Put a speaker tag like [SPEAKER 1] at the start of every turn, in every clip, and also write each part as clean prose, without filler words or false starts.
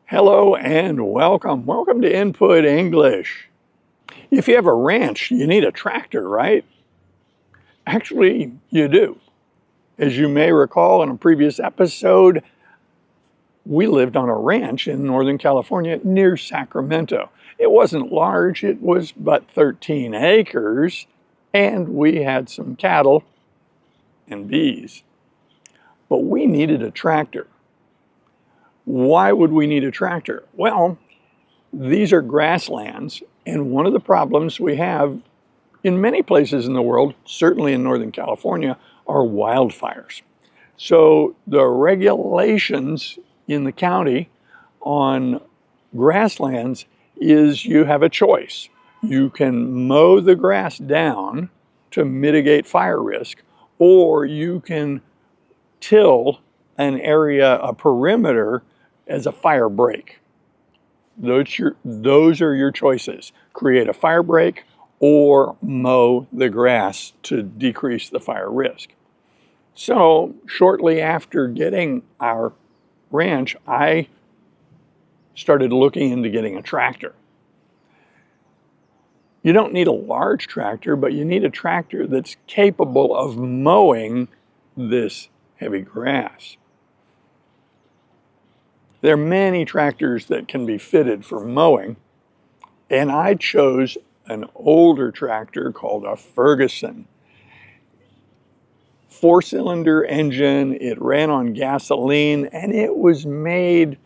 [SPEAKER 1] Hello and welcome. Welcome to Input English. If you have a ranch, you need a tractor, right? Actually, you do. As you may recall in a previous episode, we lived on a ranch in Northern California near Sacramento. It wasn't large, it was but 13 acres, and we had some cattle and bees. But we needed a tractor. Why would we need a tractor? Well, these are grasslands, and one of the problems we have in many places in the world, certainly in Northern California, are wildfires. So the regulations in the county on grasslands is you have a choice. You can mow the grass down to mitigate fire risk, or you can till an area, a perimeter, as a fire break. Those are your choices. Create a fire break or mow the grass to decrease the fire risk. So shortly after getting our ranch, I started looking into getting a tractor. You don't need a large tractor, but you need a tractor that's capable of mowing this heavy grass. There are many tractors that can be fitted for mowing, and I chose an older tractor called a Ferguson. 4-cylinder engine, it ran on gasoline, and it was made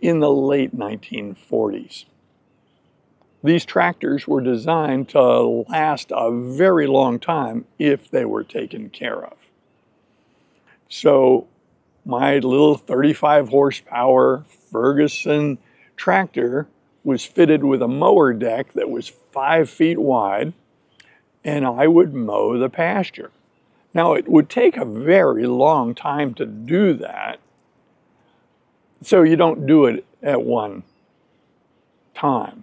[SPEAKER 1] in the late 1940s. These tractors were designed to last a very long time if they were taken care of. So my little 35 horsepower Ferguson tractor was fitted with a mower deck that was 5 feet wide, and I would mow the pasture. Now, it would take a very long time to do that, so you don't do it at one time.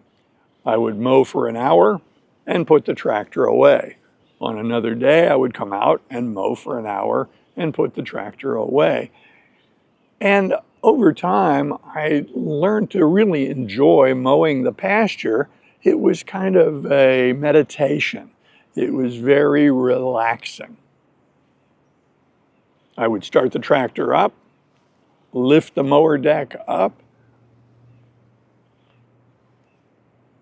[SPEAKER 1] I would mow for an hour and put the tractor away. On another day, I would come out and mow for an hour and put the tractor away. And over time, I learned to really enjoy mowing the pasture. It was kind of a meditation. It was very relaxing. I would start the tractor up, lift the mower deck up,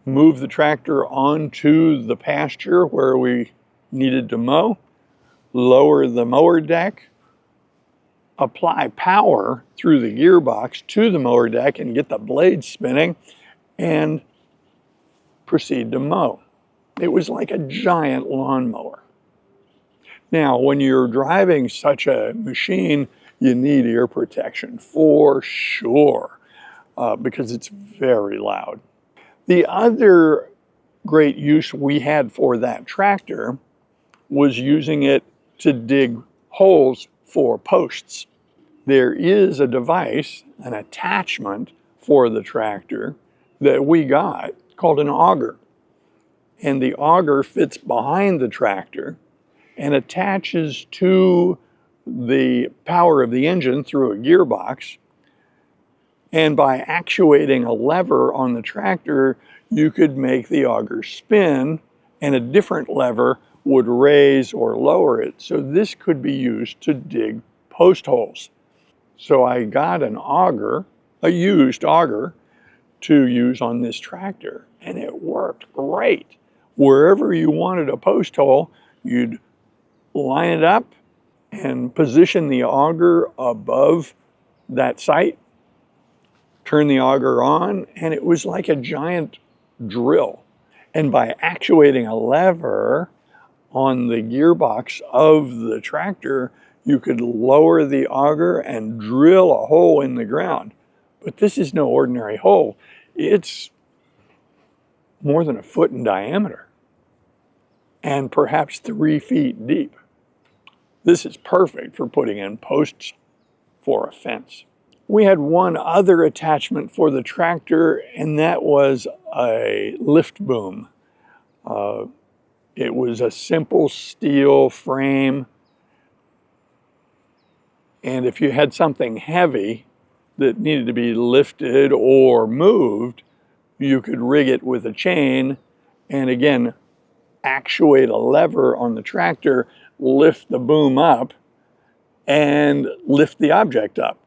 [SPEAKER 1] move the tractor onto the pasture where we needed to mow, lower the mower deck, apply power through the gearbox to the mower deck and get the blades spinning, and proceed to mow. It was like a giant lawnmower. Now, when you're driving such a machine, you need ear protection for sure, because it's very loud. The other great use we had for that tractor was using it to dig holes for posts. There is a device, an attachment for the tractor that we got called an auger. And the auger fits behind the tractor and attaches to the power of the engine through a gearbox. And by actuating a lever on the tractor, you could make the auger spin, and a different lever would raise or lower it. So this could be used to dig post holes. So I got an auger, a used auger, to use on this tractor, and it worked great. Wherever you wanted a post hole, you'd line it up and position the auger above that site, turn the auger on, and it was like a giant drill. And by actuating a lever on the gearbox of the tractor, you could lower the auger and drill a hole in the ground. But this is no ordinary hole. It's more than a foot in diameter and perhaps 3 feet deep. This is perfect for putting in posts for a fence. We had one other attachment for the tractor, and that was a lift boom. It was a simple steel frame, and if you had something heavy, that needed to be lifted or moved, you could rig it with a chain and again, actuate a lever on the tractor, lift the boom up, and lift the object up.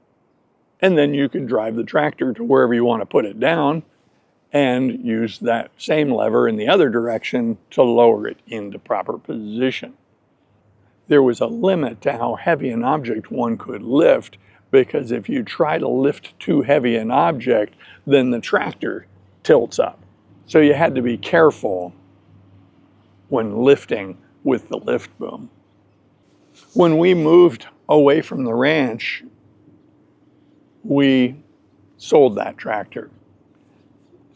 [SPEAKER 1] And then you could drive the tractor to wherever you want to put it down and use that same lever in the other direction to lower it into proper position. There was a limit to how heavy an object one could lift, because if you try to lift too heavy an object, then the tractor tilts up. So you had to be careful when lifting with the lift boom. When we moved away from the ranch, we sold that tractor.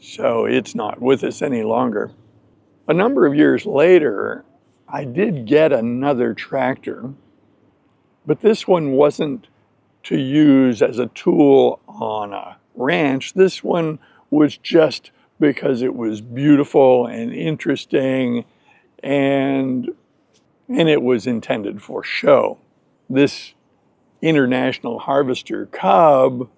[SPEAKER 1] So it's not with us any longer. A number of years later, I did get another tractor, but this one wasn't to use as a tool on a ranch. This one was just because it was beautiful and interesting, and it was intended for show. This International Harvester Cub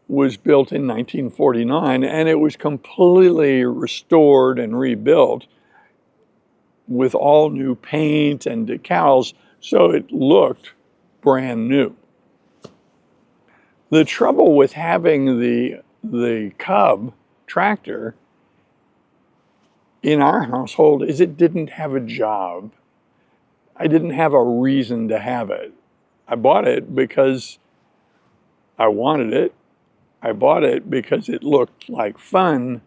[SPEAKER 1] was built in 1949, and it was completely restored and rebuilt with all new paint and decals, so it looked brand new. The trouble with having the Cub tractor in our household is it didn't have a job. I didn't have a reason to have it. I bought it because I wanted it. I bought it because it looked like fun,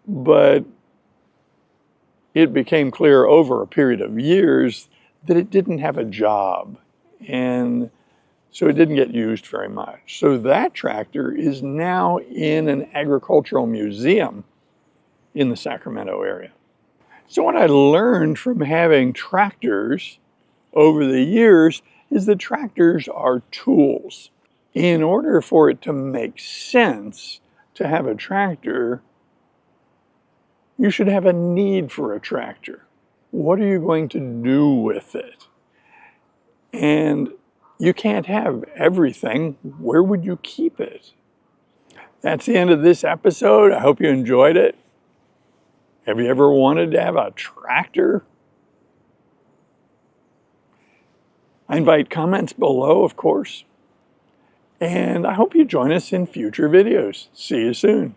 [SPEAKER 1] but it became clear over a period of years that it didn't have a job, and so it didn't get used very much. So that tractor is now in an agricultural museum in the Sacramento area. So what I learned from having tractors over the years is that tractors are tools. In order for it to make sense to have a tractor, you should have a need for a tractor. What are you going to do with it? And you can't have everything. Where would you keep it? That's the end of this episode. I hope you enjoyed it. Have you ever wanted to have a tractor? I invite comments below, of course. And I hope you join us in future videos. See you soon.